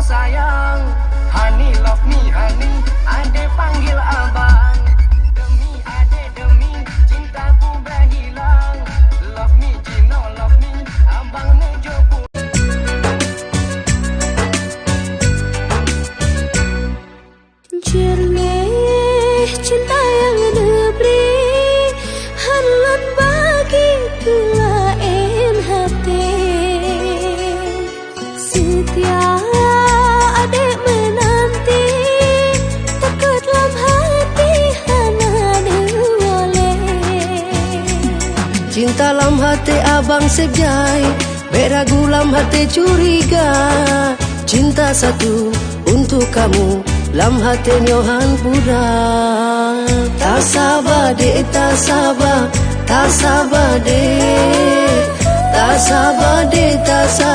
abang sayang. Honey love me honey, ade panggil abang. Demi ade demi cintaku berhilang. Love me Gino love me, abang nejo pun. Jernih cinta yang diberi haluan bagi lain hati. Setia adik menanti takut dalam hati hana diwale. Cinta dalam hati abang sejai, beragu dalam hati curiga. Cinta satu untuk kamu, lam hati nyohan pura. Tak sabar dek, tak sabar, tak sabar dek, tak sabar dek, tak sabar.